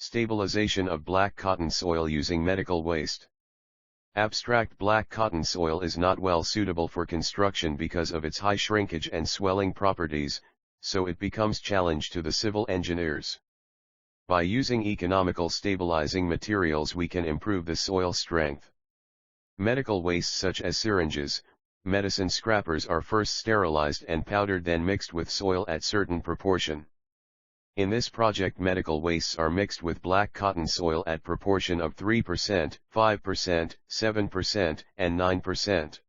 Stabilization of black cotton soil using medical waste. Abstract black cotton soil is not well suitable for construction because of its high shrinkage and swelling properties, so it becomes challenge to the civil engineers. By using economical stabilizing materials we can improve the soil strength. Medical wastes such as syringes, medicine scrappers are first sterilized and powdered, then mixed with soil at certain proportion. In this project medical wastes are mixed with black cotton soil at proportion of 3%, 5%, 7%, and 9%.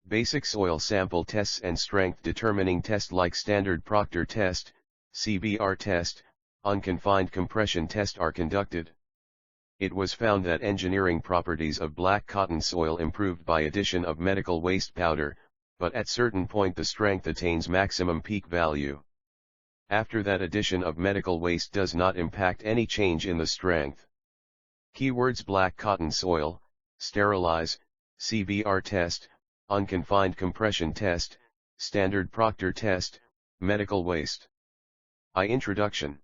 Basic soil sample tests and strength determining tests like standard Proctor test, Cbr test, unconfined compression test are conducted. It was found that engineering properties of black cotton soil improved by addition of medical waste powder, but at certain point the strength attains maximum peak value. After that addition of medical waste does not impact any change in the strength. Keywords: black cotton soil, sterilize, Cbr test, unconfined compression test, standard Proctor test, medical waste. Introduction.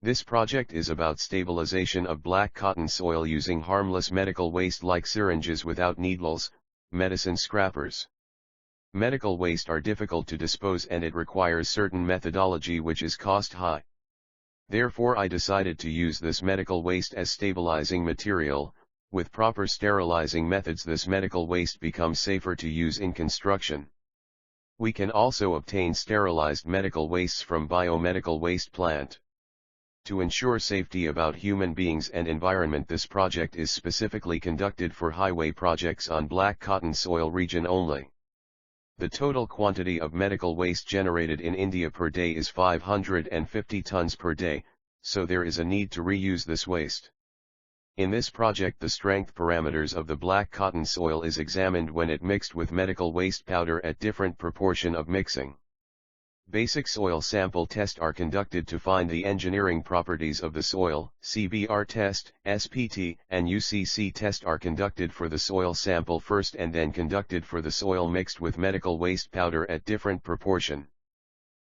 This project is about stabilization of black cotton soil using harmless medical waste like syringes without needles, medicine scrappers. Medical waste are difficult to dispose and it requires certain methodology which is cost high. Therefore I decided to use this medical waste as stabilizing material. With proper sterilizing methods this medical waste becomes safer to use in construction. We can also obtain sterilized medical wastes from biomedical waste plant. To ensure safety about human beings and environment, this project is specifically conducted for highway projects on black cotton soil region only. The total quantity of medical waste generated in India per day is 550 tons per day, so there is a need to reuse this waste. In this project the strength parameters of the black cotton soil is examined when it mixed with medical waste powder at different proportion of mixing. Basic soil sample tests are conducted to find the engineering properties of the soil. Cbr test, SPT, and UCC test are conducted for the soil sample first and then conducted for the soil mixed with medical waste powder at different proportion.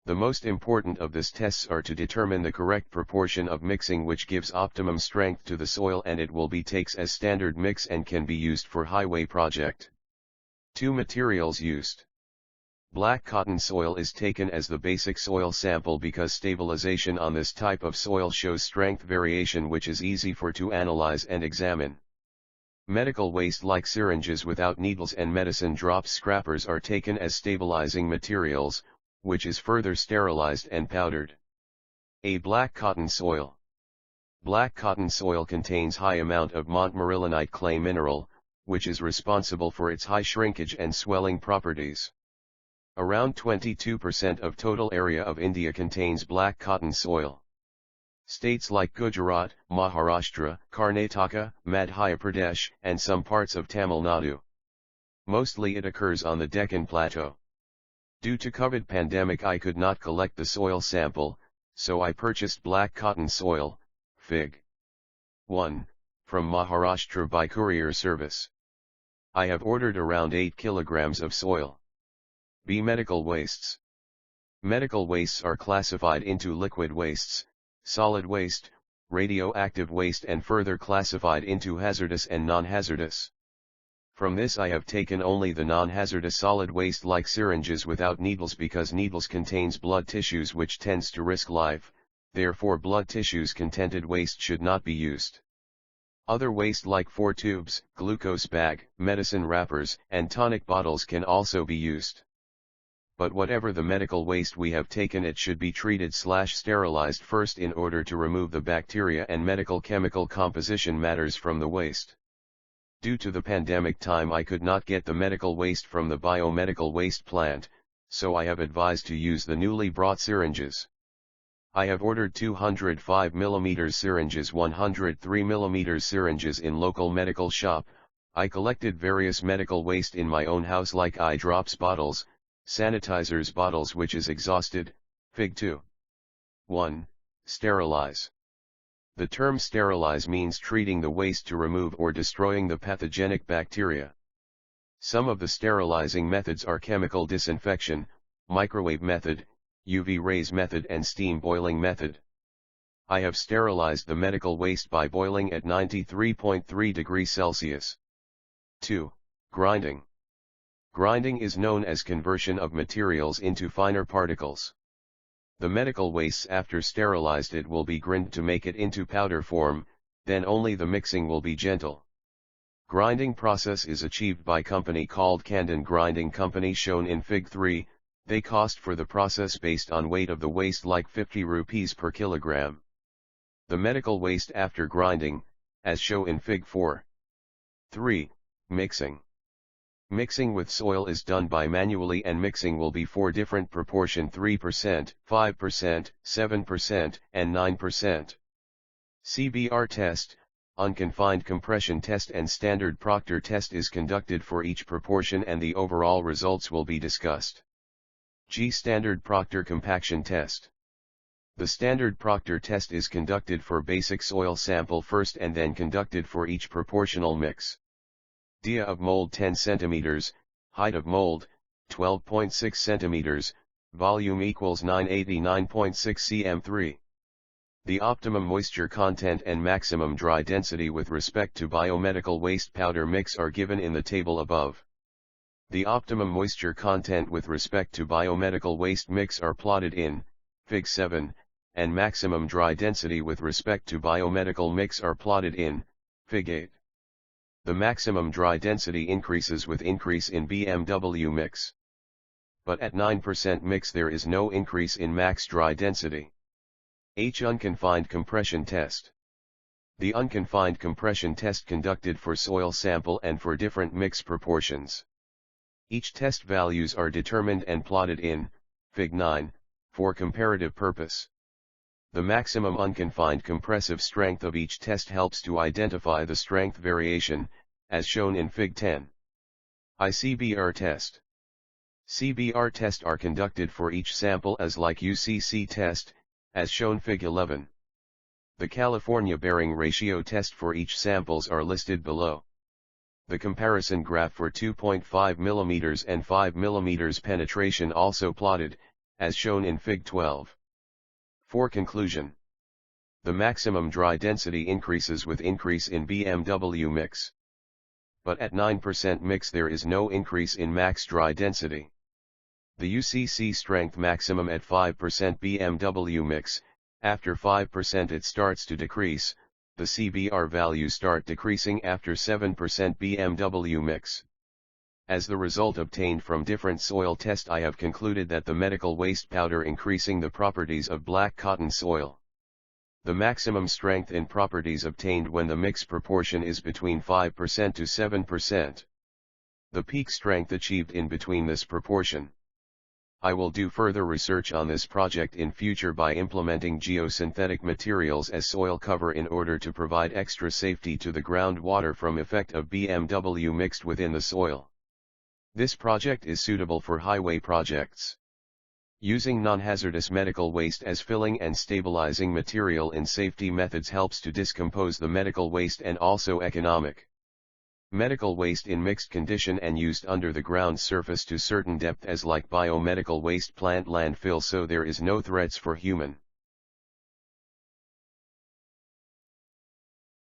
The most important of these tests are to determine the correct proportion of mixing which gives optimum strength to the soil, and it will be takes as standard mix and can be used for highway project. 2 materials used. Black cotton soil is taken as the basic soil sample because stabilization on this type of soil shows strength variation which is easy for to analyze and examine. Medical waste like syringes without needles and medicine drops scrappers are taken as stabilizing materials, which is further sterilized and powdered. Black cotton soil. Black cotton soil contains high amount of montmorillonite clay mineral, which is responsible for its high shrinkage and swelling properties. Around 22% of total area of India contains black cotton soil. States like Gujarat, Maharashtra, Karnataka, Madhya Pradesh, and some parts of Tamil Nadu. Mostly it occurs on the Deccan Plateau. Due to COVID pandemic I could not collect the soil sample, so I purchased black cotton soil, Fig. 1, from Maharashtra by courier service. I have ordered around 8 kilograms of soil. Medical wastes. Medical wastes are classified into liquid wastes, solid waste, radioactive waste, and further classified into hazardous and non-hazardous. From this I have taken only the non-hazardous solid waste like syringes without needles because needles contains blood tissues which tends to risk life, therefore blood tissues contented waste should not be used. Other waste like 4 tubes, glucose bag, medicine wrappers, and tonic bottles can also be used. But whatever the medical waste we have taken, it should be treated/sterilized first in order to remove the bacteria and medical chemical composition matters from the waste. Due to the pandemic time I could not get the medical waste from the biomedical waste plant, so I have advised to use the newly brought syringes. I have ordered 205 mm syringes, 103 mm syringes in local medical shop. I collected various medical waste in my own house like eye drops bottles, sanitizers bottles which is exhausted. Fig 2. 1. Sterilize. The term sterilize means treating the waste to remove or destroying the pathogenic bacteria. Some of the sterilizing methods are chemical disinfection, microwave method, UV rays method, and steam boiling method. I have sterilized the medical waste by boiling at 93.3 degrees Celsius. 2. Grinding. Grinding is known as conversion of materials into finer particles. The medical wastes after sterilized it will be grind to make it into powder form, then only the mixing will be gentle. Grinding process is achieved by company called Kandan Grinding Company shown in Fig 3, they cost for the process based on weight of the waste like 50 rupees per kilogram. The medical waste after grinding, as shown in Fig 4. 3. Mixing. Mixing with soil is done by manually and mixing will be for different proportion 3%, 5%, 7%, and 9%. Cbr test, unconfined compression test and standard Proctor test is conducted for each proportion and the overall results will be discussed. G. Standard Proctor compaction test. The standard Proctor test is conducted for basic soil sample first and then conducted for each proportional mix. Dia of mold 10 cm, height of mold, 12.6 cm, volume equals 989.6 cm3. The optimum moisture content and maximum dry density with respect to biomedical waste powder mix are given in the table above. The optimum moisture content with respect to biomedical waste mix are plotted in Fig 7, and maximum dry density with respect to biomedical mix are plotted in Fig 8. The maximum dry density increases with increase in BMW mix. But at 9% mix there is no increase in max dry density. H. Unconfined compression test. The unconfined compression test conducted for soil sample and for different mix proportions. Each test values are determined and plotted in Fig 9, for comparative purpose. The maximum unconfined compressive strength of each test helps to identify the strength variation, as shown in Fig 10. Cbr test. Cbr test are conducted for each sample as like UCC test, as shown Fig 11. The California bearing ratio test for each samples are listed below. The comparison graph for 2.5 mm and 5 mm penetration also plotted, as shown in Fig 12. For conclusion. The maximum dry density increases with increase in BMW mix. But at 9% mix there is no increase in max dry density. The UCC strength maximum at 5% BMW mix, after 5% it starts to decrease, the Cbr values start decreasing after 7% BMW mix. As the result obtained from different soil test I have concluded that the medical waste powder increasing the properties of black cotton soil. The maximum strength in properties obtained when the mix proportion is between 5% to 7%. The peak strength achieved in between this proportion. I will do further research on this project in future by implementing geosynthetic materials as soil cover in order to provide extra safety to the groundwater from effect of BMW mixed within the soil. This project is suitable for highway projects. Using non-hazardous medical waste as filling and stabilizing material in safety methods helps to decompose the medical waste and also economic. Medical waste in mixed condition and used under the ground surface to certain depth as like biomedical waste plant landfill so there is no threats for human.